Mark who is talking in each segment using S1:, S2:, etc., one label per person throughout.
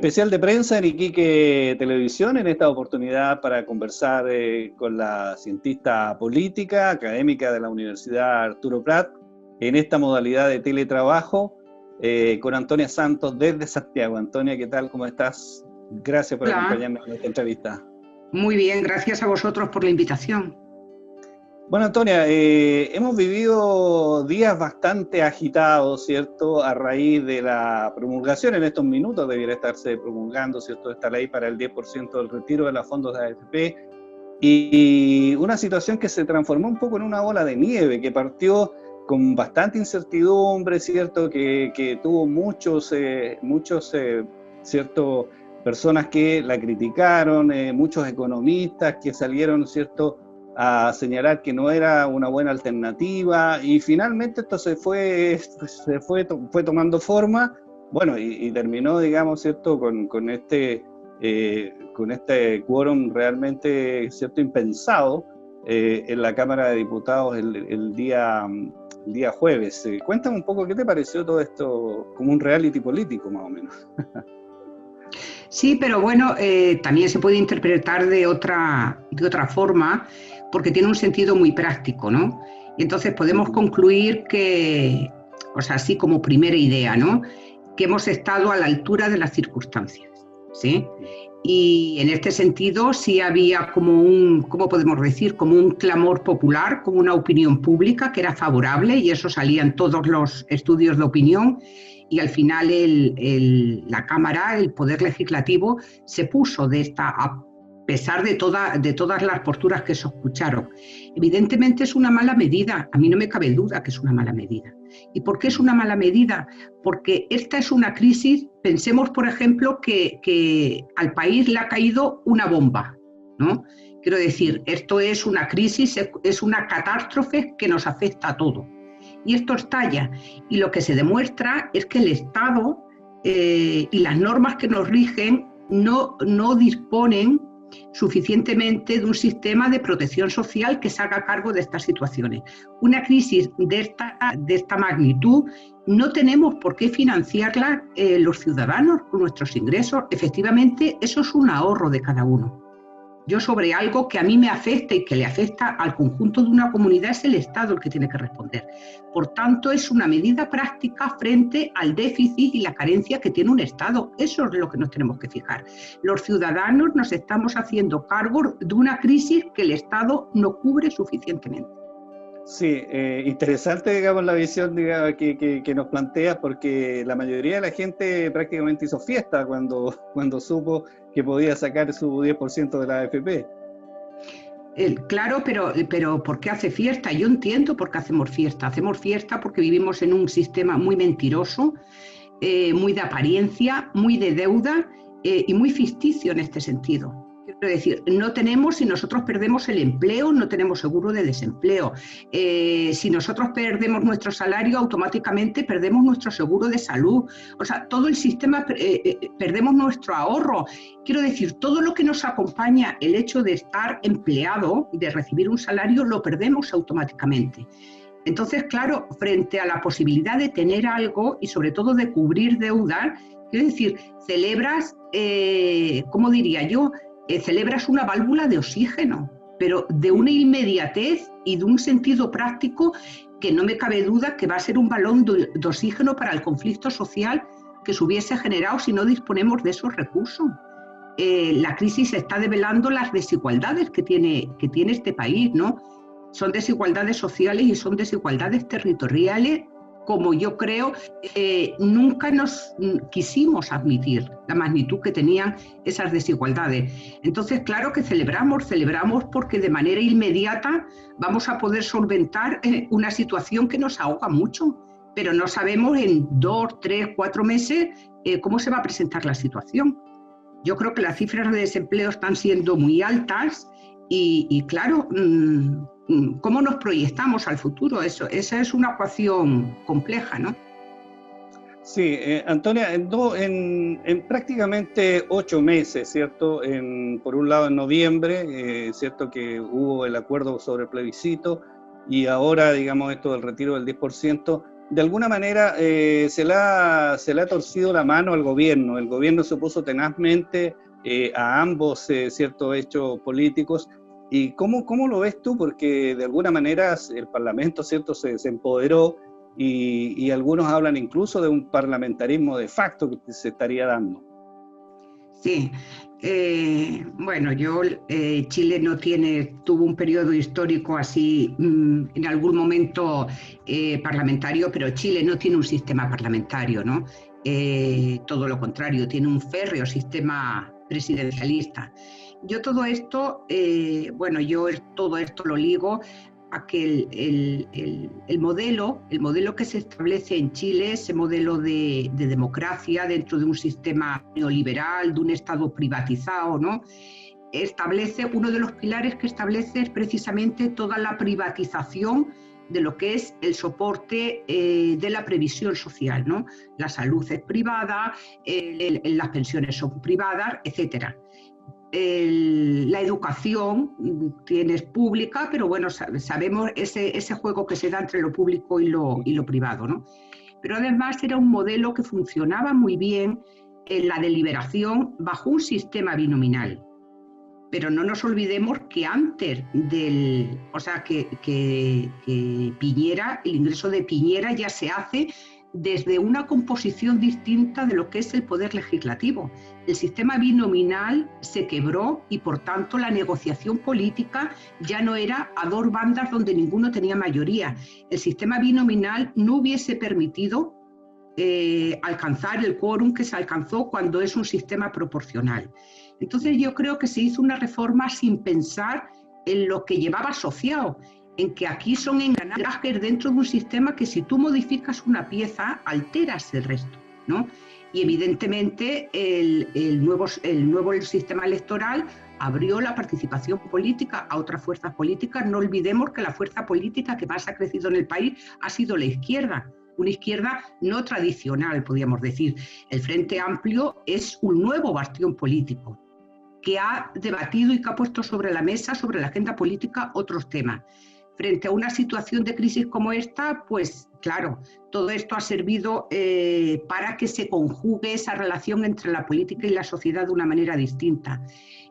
S1: Especial de prensa en Iquique Televisión, en esta oportunidad para conversar con la cientista política, académica de la Universidad Arturo Prat, en esta modalidad de teletrabajo, con Antonia Santos desde Santiago. Antonia, ¿qué tal? ¿Cómo estás? Gracias por acompañarme en esta entrevista.
S2: Muy bien, gracias a vosotros por la invitación.
S1: Bueno, Antonia, hemos vivido días bastante agitados, ¿cierto? A raíz de la promulgación, en estos minutos debiera estarse promulgando, ¿cierto?, esta ley para el 10% del retiro de los fondos de AFP, y una situación que se transformó un poco en una bola de nieve, que partió con bastante incertidumbre, ¿cierto?, que tuvo muchos, ¿cierto?, personas que la criticaron, muchos economistas que salieron, ¿cierto?, a señalar que no era una buena alternativa, y finalmente esto fue tomando forma, bueno, y terminó, digamos, ¿cierto?, con este quórum realmente, ¿cierto?, impensado en la Cámara de Diputados el día jueves. Cuéntame un poco, ¿qué te pareció todo esto, como un reality político, más o menos?
S2: Sí, pero bueno, también se puede interpretar de otra forma, porque tiene un sentido muy práctico, ¿no? Y entonces podemos concluir que, o sea, así como primera idea, ¿no?, que hemos estado a la altura de las circunstancias, ¿sí? Y en este sentido sí había como ¿cómo podemos decir?, como un clamor popular, como una opinión pública que era favorable, y eso salía en todos los estudios de opinión, y al final la Cámara, el Poder Legislativo, se puso de esta, a pesar de todas las posturas que se escucharon. Evidentemente es una mala medida, a mí no me cabe duda que es una mala medida. ¿Y por qué es una mala medida? Porque esta es una crisis, pensemos por ejemplo que al país le ha caído una bomba, ¿no? Quiero decir, esto es una crisis, es una catástrofe que nos afecta a todos. Y esto estalla, y lo que se demuestra es que el Estado y las normas que nos rigen no disponen suficientemente de un sistema de protección social que se haga cargo de estas situaciones. Una crisis de esta magnitud no tenemos por qué financiarla los ciudadanos con nuestros ingresos. Efectivamente, eso es un ahorro de cada uno. Yo sobre algo que a mí me afecta y que le afecta al conjunto de una comunidad es el Estado el que tiene que responder. Por tanto, es una medida práctica frente al déficit y la carencia que tiene un Estado. Eso es lo que nos tenemos que fijar. Los ciudadanos nos estamos haciendo cargo de una crisis que el Estado no cubre suficientemente.
S1: Sí, interesante, digamos, la visión, digamos, que nos plantea, porque la mayoría de la gente prácticamente hizo fiesta cuando supo que podía sacar su 10% de la AFP.
S2: Claro, pero ¿por qué hace fiesta? Yo entiendo por qué hacemos fiesta. Hacemos fiesta porque vivimos en un sistema muy mentiroso, muy de apariencia, muy de deuda y muy ficticio en este sentido. Quiero decir, no tenemos, si nosotros perdemos el empleo, no tenemos seguro de desempleo. Si nosotros perdemos nuestro salario, automáticamente perdemos nuestro seguro de salud. O sea, todo el sistema, perdemos nuestro ahorro. Quiero decir, todo lo que nos acompaña, el hecho de estar empleado, de recibir un salario, lo perdemos automáticamente. Entonces, claro, frente a la posibilidad de tener algo y sobre todo de cubrir deudas, quiero decir, celebras, ¿cómo diría yo?, celebras una válvula de oxígeno, pero de una inmediatez y de un sentido práctico que no me cabe duda que va a ser un balón de oxígeno para el conflicto social que se hubiese generado si no disponemos de esos recursos. La crisis está develando las desigualdades que tiene este país, ¿no? Son desigualdades sociales y son desigualdades territoriales, como yo creo nunca nos quisimos admitir la magnitud que tenían esas desigualdades. Entonces, claro que celebramos porque de manera inmediata vamos a poder solventar una situación que nos ahoga mucho, pero no sabemos en 2, 3, 4 meses cómo se va a presentar la situación. Yo creo que las cifras de desempleo están siendo muy altas y claro, ¿cómo nos proyectamos al futuro? Esa es una ecuación compleja, ¿no?
S1: Sí, Antonia, en prácticamente 8 meses, ¿cierto? Por un lado en noviembre, ¿cierto?, que hubo el acuerdo sobre el plebiscito, y ahora, digamos, esto del retiro del 10%, de alguna manera se le ha torcido la mano al gobierno. El gobierno se opuso tenazmente a ambos ciertos hechos políticos. ¿Y cómo lo ves tú? Porque de alguna manera el Parlamento, ¿cierto?, se empoderó y algunos hablan incluso de un parlamentarismo de facto que se estaría dando.
S2: Sí, bueno, Chile no tuvo un periodo histórico así, en algún momento parlamentario, pero Chile no tiene un sistema parlamentario, ¿no? Todo lo contrario, tiene un férreo sistema presidencialista. Yo todo esto lo ligo a que el modelo que se establece en Chile, ese modelo de democracia dentro de un sistema neoliberal, de un Estado privatizado, ¿no? Uno de los pilares que establece es precisamente toda la privatización de lo que es el soporte de la previsión social, ¿no? La salud es privada, las pensiones son privadas, etcétera. La educación es pública, pero bueno, sabemos ese juego que se da entre lo público y lo privado, ¿no? Pero además era un modelo que funcionaba muy bien en la deliberación bajo un sistema binominal. Pero no nos olvidemos que antes que Piñera, el ingreso de Piñera ya se hace desde una composición distinta de lo que es el poder legislativo. El sistema binominal se quebró y por tanto la negociación política ya no era a dos bandas donde ninguno tenía mayoría. El sistema binominal no hubiese permitido alcanzar el quórum que se alcanzó cuando es un sistema proporcional. Entonces yo creo que se hizo una reforma sin pensar en lo que llevaba asociado, en que aquí son engranajes dentro de un sistema que si tú modificas una pieza, alteras el resto, ¿no? Y evidentemente el nuevo sistema electoral abrió la participación política a otras fuerzas políticas. No olvidemos que la fuerza política que más ha crecido en el país ha sido la izquierda, una izquierda no tradicional, podríamos decir. El Frente Amplio es un nuevo bastión político que ha debatido y que ha puesto sobre la mesa, sobre la agenda política, otros temas. Frente a una situación de crisis como esta, pues claro, todo esto ha servido para que se conjugue esa relación entre la política y la sociedad de una manera distinta.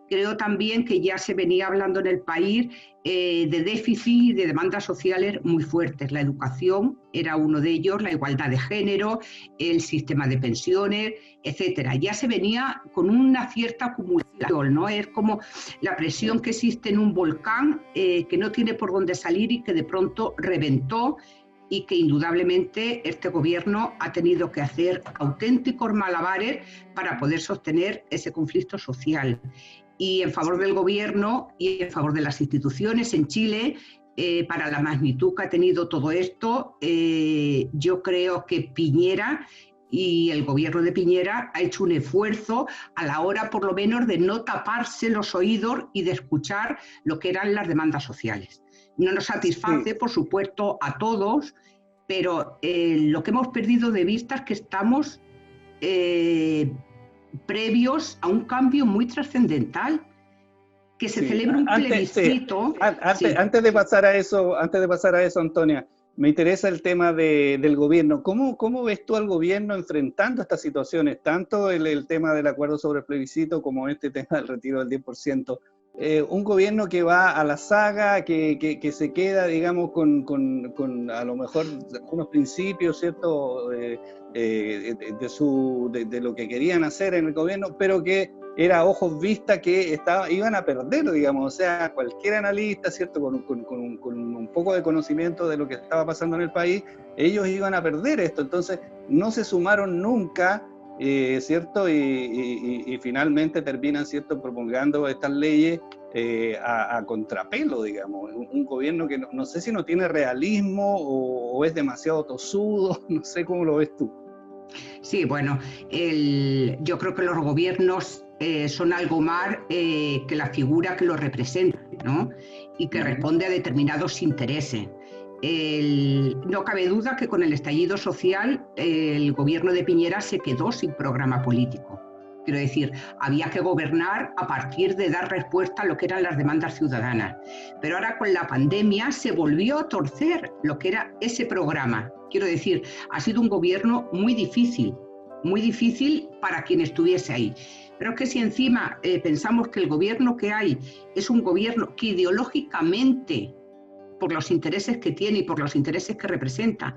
S2: Creo también que ya se venía hablando en el país de déficit y de demandas sociales muy fuertes. La educación era uno de ellos, la igualdad de género, el sistema de pensiones, etcétera. Ya se venía con una cierta acumulación, ¿no? Es como la presión que existe en un volcán que no tiene por dónde salir y que de pronto reventó, y que indudablemente este gobierno ha tenido que hacer auténticos malabares para poder sostener ese conflicto social. Y en favor del gobierno y en favor de las instituciones en Chile, para la magnitud que ha tenido todo esto, yo creo que Piñera y el gobierno de Piñera ha hecho un esfuerzo a la hora, por lo menos, de no taparse los oídos y de escuchar lo que eran las demandas sociales. No nos satisface, por supuesto, a todos, pero lo que hemos perdido de vista es que estamos previos a un cambio muy trascendental, que se celebra un plebiscito.
S1: Antes de pasar a eso, Antonia, me interesa el tema del gobierno. ¿Cómo ves tú al gobierno enfrentando estas situaciones? Tanto el tema del acuerdo sobre el plebiscito como este tema del retiro del 10%. Un gobierno que va a la saga, que se queda, digamos, con a lo mejor algunos principios, ¿cierto? De lo que querían hacer en el gobierno, pero que era a ojos vista que iban a perder, digamos. O sea, cualquier analista, ¿cierto? Con un poco de conocimiento de lo que estaba pasando en el país, ellos iban a perder esto. Entonces, no se sumaron nunca, ¿cierto? Y finalmente terminan, ¿cierto?, promulgando estas leyes a contrapelo, digamos. Un gobierno que no sé si no tiene realismo o es demasiado tosudo, no sé cómo lo ves tú.
S2: Sí, bueno, yo creo que los gobiernos son algo más que la figura que los representa, ¿no? Y que responde a determinados intereses. No cabe duda que con el estallido social el gobierno de Piñera se quedó sin programa político. Quiero decir, había que gobernar a partir de dar respuesta a lo que eran las demandas ciudadanas. Pero ahora con la pandemia se volvió a torcer lo que era ese programa. Quiero decir, ha sido un gobierno muy difícil para quien estuviese ahí. Pero es que si encima pensamos que el gobierno que hay es un gobierno que ideológicamente, por los intereses que tiene y por los intereses que representa,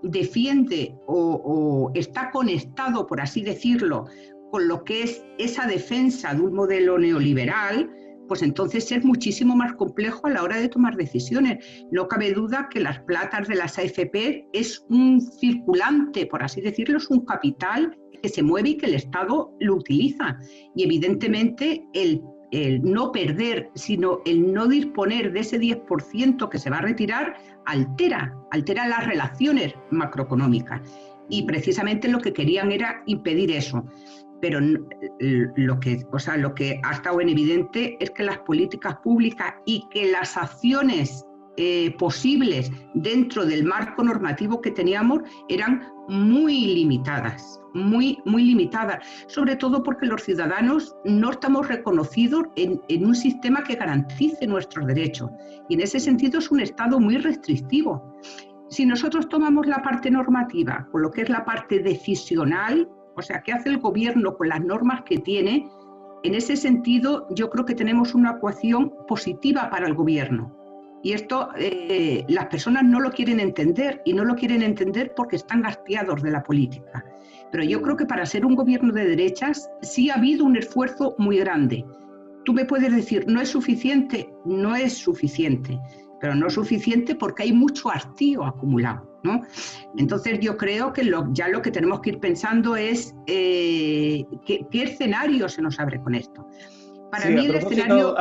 S2: defiende o está conectado, por así decirlo, con lo que es esa defensa de un modelo neoliberal, pues entonces es muchísimo más complejo a la hora de tomar decisiones. No cabe duda que las platas de las AFP es un circulante, por así decirlo, es un capital que se mueve y que el Estado lo utiliza. Y evidentemente el no perder, sino el no disponer de ese 10% que se va a retirar, altera las relaciones macroeconómicas. Y precisamente lo que querían era impedir eso. Pero lo que ha estado en evidente es que las políticas públicas y que las acciones posibles dentro del marco normativo que teníamos eran muy limitadas, muy limitadas, sobre todo porque los ciudadanos no estamos reconocidos en un sistema que garantice nuestros derechos. Y en ese sentido es un Estado muy restrictivo. Si nosotros tomamos la parte normativa, con lo que es la parte decisional, o sea, ¿qué hace el gobierno con las normas que tiene? En ese sentido, yo creo que tenemos una ecuación positiva para el gobierno. Y esto las personas no lo quieren entender, y no lo quieren entender porque están hastiados de la política. Pero yo creo que para ser un gobierno de derechas sí ha habido un esfuerzo muy grande. Tú me puedes decir, no es suficiente, pero no es suficiente porque hay mucho hastío acumulado, ¿no? Entonces yo creo que ya lo que tenemos que ir pensando es qué escenario se nos abre con esto. Para mí el escenario...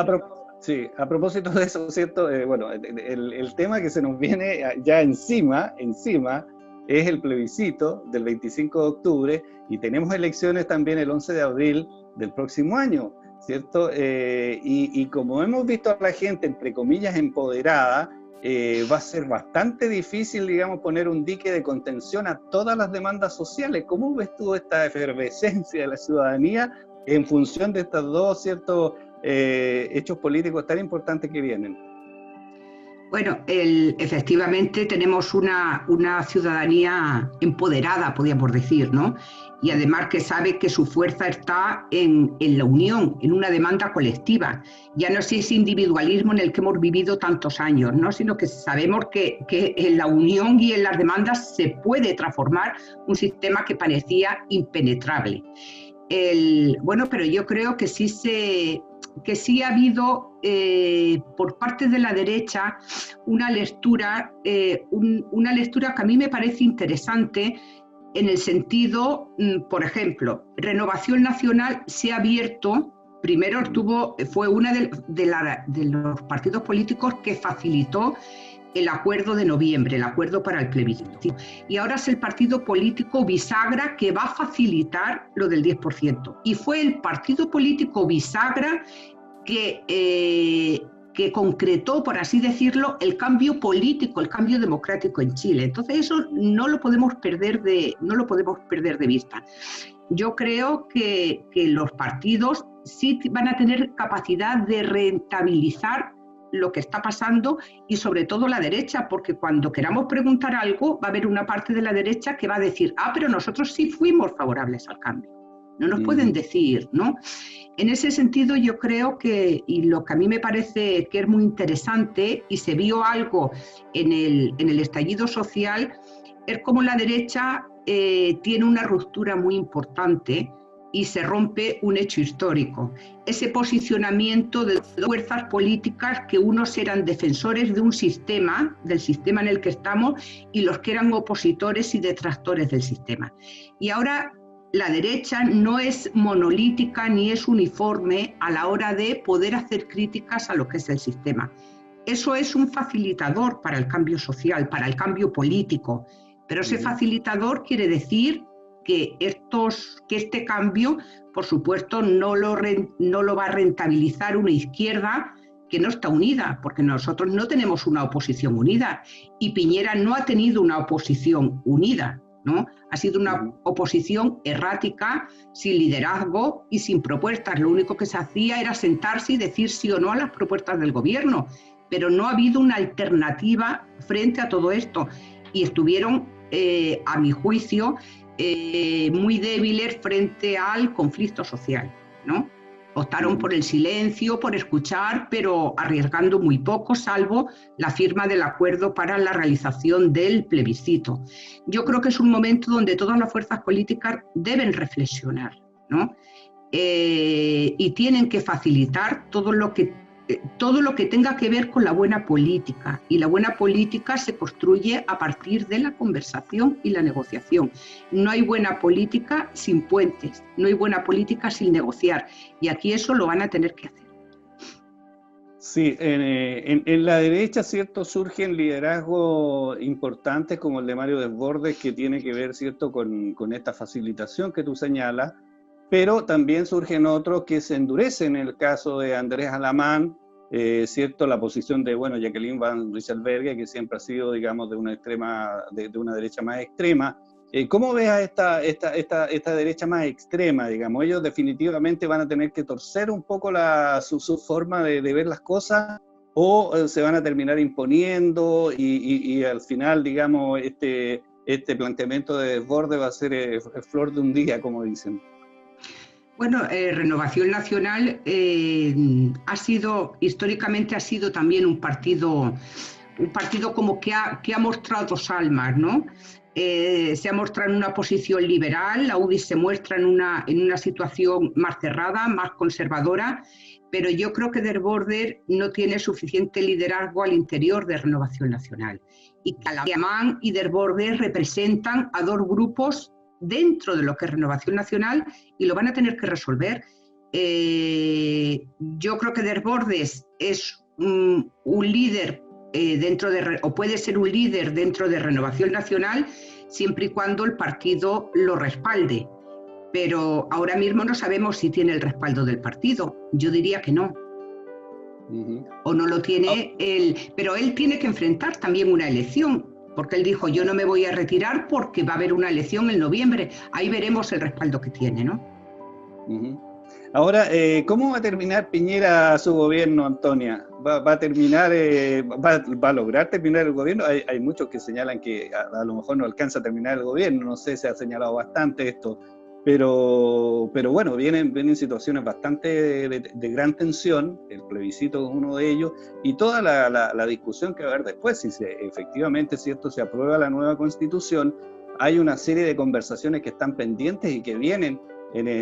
S1: Sí, a propósito de eso, ¿cierto? Bueno, el tema que se nos viene ya encima es el plebiscito del 25 de octubre y tenemos elecciones también el 11 de abril del próximo año, ¿cierto? Y como hemos visto a la gente, entre comillas, empoderada, va a ser bastante difícil, digamos, poner un dique de contención a todas las demandas sociales. ¿Cómo ves tú esta efervescencia de la ciudadanía en función de estos dos, ¿cierto?, hechos políticos tan importantes que vienen?
S2: Bueno, efectivamente tenemos una ciudadanía empoderada, podríamos decir, ¿no? Y además que sabe que su fuerza está en la unión, en una demanda colectiva. Ya no es ese individualismo en el que hemos vivido tantos años, ¿no? Sino que sabemos que en la unión y en las demandas se puede transformar un sistema que parecía impenetrable. Bueno, pero yo creo que sí ha habido por parte de la derecha una lectura que a mí me parece interesante en el sentido, por ejemplo, Renovación Nacional se ha abierto, primero fue una de los partidos políticos que facilitó el acuerdo de noviembre, el acuerdo para el plebiscito. Y ahora es el partido político bisagra que va a facilitar lo del 10%. Y fue el partido político bisagra que concretó, por así decirlo, el cambio político, el cambio democrático en Chile. Entonces eso no lo podemos perder de vista. Yo creo que los partidos sí van a tener capacidad de rentabilizar lo que está pasando y sobre todo la derecha, porque cuando queramos preguntar algo va a haber una parte de la derecha que va a decir, pero nosotros sí fuimos favorables al cambio. No nos pueden decir, ¿no? En ese sentido yo creo que, y lo que a mí me parece que es muy interesante y se vio algo en el estallido social, es como la derecha tiene una ruptura muy importante y se rompe un hecho histórico. Ese posicionamiento de fuerzas políticas que unos eran defensores de un sistema, del sistema en el que estamos, y los que eran opositores y detractores del sistema. Y ahora la derecha no es monolítica ni es uniforme a la hora de poder hacer críticas a lo que es el sistema. Eso es un facilitador para el cambio social, para el cambio político, pero ese facilitador quiere decir que este cambio, por supuesto, no lo va a rentabilizar una izquierda que no está unida, porque nosotros no tenemos una oposición unida y Piñera no ha tenido una oposición unida. ¿no? Ha sido una oposición errática, sin liderazgo y sin propuestas. Lo único que se hacía era sentarse y decir sí o no a las propuestas del gobierno, pero no ha habido una alternativa frente a todo esto. Y estuvieron, a mi juicio, muy débiles frente al conflicto social, ¿no? Optaron por el silencio, por escuchar, pero arriesgando muy poco, salvo la firma del acuerdo para la realización del plebiscito. Yo creo que es un momento donde todas las fuerzas políticas deben reflexionar, ¿no? Y tienen que facilitar todo lo que tenga que ver con la buena política. Y la buena política se construye a partir de la conversación y la negociación. No hay buena política sin puentes, no hay buena política sin negociar. Y aquí eso lo van a tener que hacer.
S1: Sí, en la derecha, ¿cierto?, surgen liderazgos importantes como el de Mario Desbordes, que tiene que ver, ¿cierto?, con esta facilitación que tú señalas, pero también surgen otros que se endurecen. En el caso de Andrés Alamán, ¿cierto?, la posición de, bueno, Jacqueline Van Rysselberghe, que siempre ha sido, digamos, de una derecha más extrema. ¿Cómo ves a esta derecha más extrema, digamos? Ellos definitivamente van a tener que torcer un poco su forma de ver las cosas, o se van a terminar imponiendo y al final, digamos, este planteamiento de Desbordes va a ser flor de un día, como dicen.
S2: Bueno, Renovación Nacional históricamente ha sido también un partido como que ha mostrado dos almas, ¿no? Se ha mostrado en una posición liberal, la UDI se muestra en una situación más cerrada, más conservadora, pero yo creo que Desbordes no tiene suficiente liderazgo al interior de Renovación Nacional. Y Alamán y Desbordes representan a dos grupos dentro de lo que es Renovación Nacional y lo van a tener que resolver. Yo creo que Desbordes es un líder o puede ser un líder dentro de Renovación Nacional siempre y cuando el partido lo respalde. Pero ahora mismo no sabemos si tiene el respaldo del partido. Yo diría que no. O no lo tiene él. Pero él tiene que enfrentar también una elección. Porque él dijo, yo no me voy a retirar porque va a haber una elección en noviembre. Ahí veremos el respaldo que tiene, ¿no?
S1: Ahora, ¿cómo va a terminar Piñera su gobierno, Antonia? ¿Va a terminar, va a lograr terminar el gobierno? Hay muchos que señalan que a lo mejor no alcanza a terminar el gobierno, no sé, se ha señalado bastante esto, pero bueno, vienen situaciones bastante de gran tensión, el plebiscito es uno de ellos, y toda la discusión que va a haber después, si efectivamente, ¿cierto?, se aprueba la nueva Constitución. Hay una serie de conversaciones que están pendientes y que vienen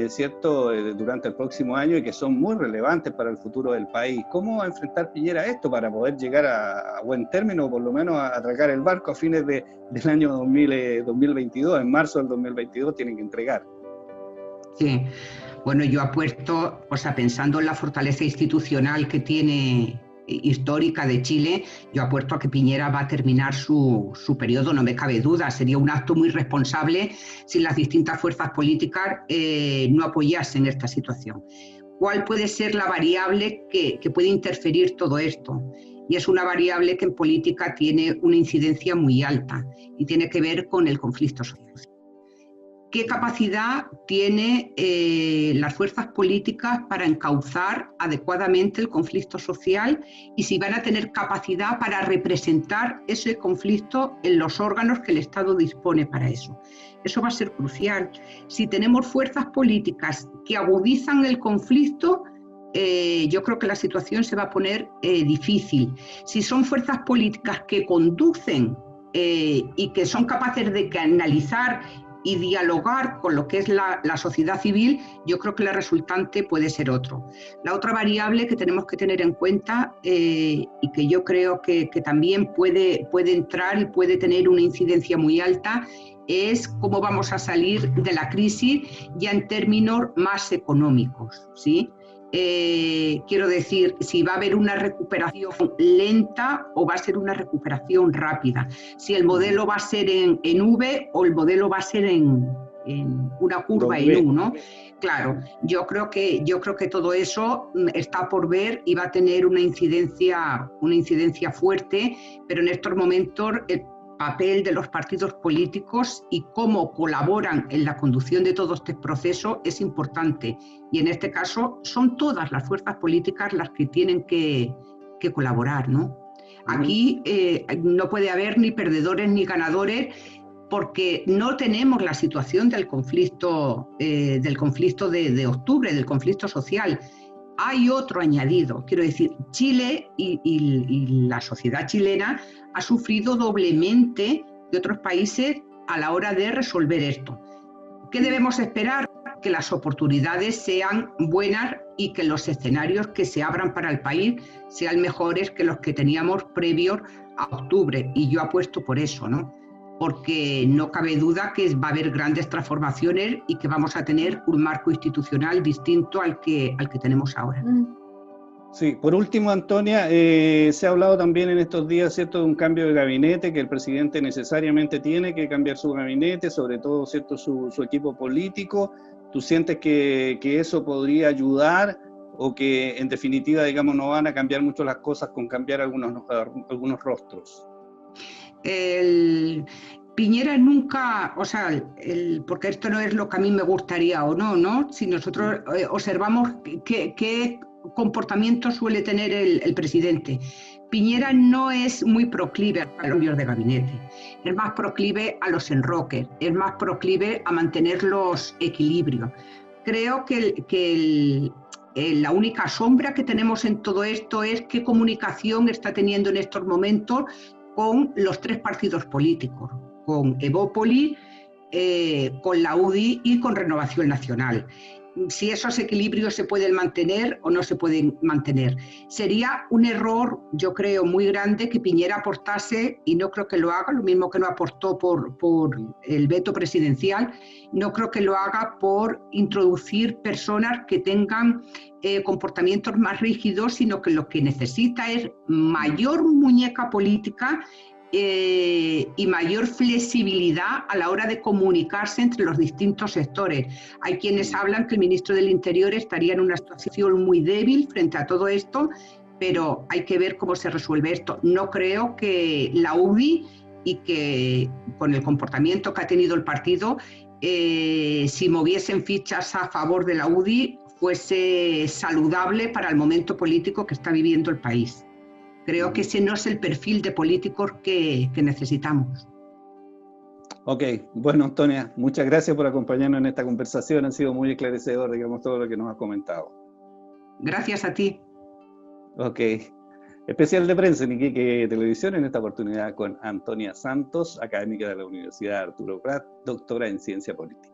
S1: ¿cierto?, durante el próximo año y que son muy relevantes para el futuro del país. ¿Cómo va a enfrentar Piñera esto para poder llegar a buen término, o por lo menos a atracar el barco a fines del año 2022? En marzo del 2022 tienen que entregar.
S2: Sí, bueno, yo apuesto, o sea, pensando en la fortaleza institucional que tiene histórica de Chile, yo apuesto a que Piñera va a terminar su periodo, no me cabe duda. Sería un acto muy responsable si las distintas fuerzas políticas no apoyasen esta situación. ¿Cuál puede ser la variable que puede interferir todo esto? Y es una variable que en política tiene una incidencia muy alta y tiene que ver con el conflicto social. ¿Qué capacidad tiene las fuerzas políticas para encauzar adecuadamente el conflicto social y si van a tener capacidad para representar ese conflicto en los órganos que el Estado dispone para eso? Eso va a ser crucial. Si tenemos fuerzas políticas que agudizan el conflicto, yo creo que la situación se va a poner difícil. Si son fuerzas políticas que conducen y que son capaces de canalizar y dialogar con lo que es la sociedad civil, yo creo que la resultante puede ser otro. La otra variable que tenemos que tener en cuenta y que yo creo que también puede entrar y puede tener una incidencia muy alta es cómo vamos a salir de la crisis ya en términos más económicos, ¿sí? Quiero decir, si va a haber una recuperación lenta o va a ser una recuperación rápida, si el modelo va a ser en V o el modelo va a ser en una curva en U, ¿no? Claro, yo creo que todo eso está por ver y va a tener una incidencia fuerte, pero en estos momentos papel de los partidos políticos y cómo colaboran en la conducción de todo este proceso es importante. Y en este caso son todas las fuerzas políticas las que tienen que colaborar, ¿no? Aquí no puede haber ni perdedores ni ganadores, porque no tenemos la situación del conflicto de octubre, del conflicto social. Hay otro añadido, quiero decir, Chile y la sociedad chilena ha sufrido doblemente de otros países a la hora de resolver esto. ¿Qué debemos esperar? Que las oportunidades sean buenas y que los escenarios que se abran para el país sean mejores que los que teníamos previos a octubre. Y yo apuesto por eso, ¿no? Porque no cabe duda que va a haber grandes transformaciones y que vamos a tener un marco institucional distinto al que tenemos ahora.
S1: Sí, por último, Antonia, se ha hablado también en estos días, ¿cierto?, de un cambio de gabinete, que el presidente necesariamente tiene que cambiar su gabinete, sobre todo, ¿cierto?, su equipo político. ¿Tú sientes que eso podría ayudar o que, en definitiva, digamos, no van a cambiar mucho las cosas con cambiar algunos rostros?
S2: Piñera nunca, o sea, porque esto no es lo que a mí me gustaría o no, ¿no? Si nosotros observamos qué comportamiento suele tener el presidente. Piñera no es muy proclive a los cambios de gabinete, es más proclive a los enroques, es más proclive a mantener los equilibrios. Creo que la única sombra que tenemos en todo esto es qué comunicación está teniendo en estos momentos con los tres partidos políticos, con Evópoli, con la UDI y con Renovación Nacional. Si esos equilibrios se pueden mantener o no se pueden mantener. Sería un error, yo creo, muy grande que Piñera aportase, y no creo que lo haga, lo mismo que no aportó por el veto presidencial, no creo que lo haga por introducir personas que tengan comportamientos más rígidos, sino que lo que necesita es mayor muñeca política y mayor flexibilidad a la hora de comunicarse entre los distintos sectores. Hay quienes hablan que el ministro del Interior estaría en una situación muy débil frente a todo esto, pero hay que ver cómo se resuelve esto. No creo que la UDI, y que con el comportamiento que ha tenido el partido, si moviesen fichas a favor de la UDI, fuese saludable para el momento político que está viviendo el país. Creo que ese no es el perfil de políticos que necesitamos.
S1: Ok, bueno, Antonia, muchas gracias por acompañarnos en esta conversación. Ha sido muy esclarecedor, digamos, todo lo que nos has comentado.
S2: Gracias a ti.
S1: Ok, especial de prensa en Iquique Televisión, en esta oportunidad con Antonia Santos, académica de la Universidad Arturo Prat, doctora en Ciencia Política.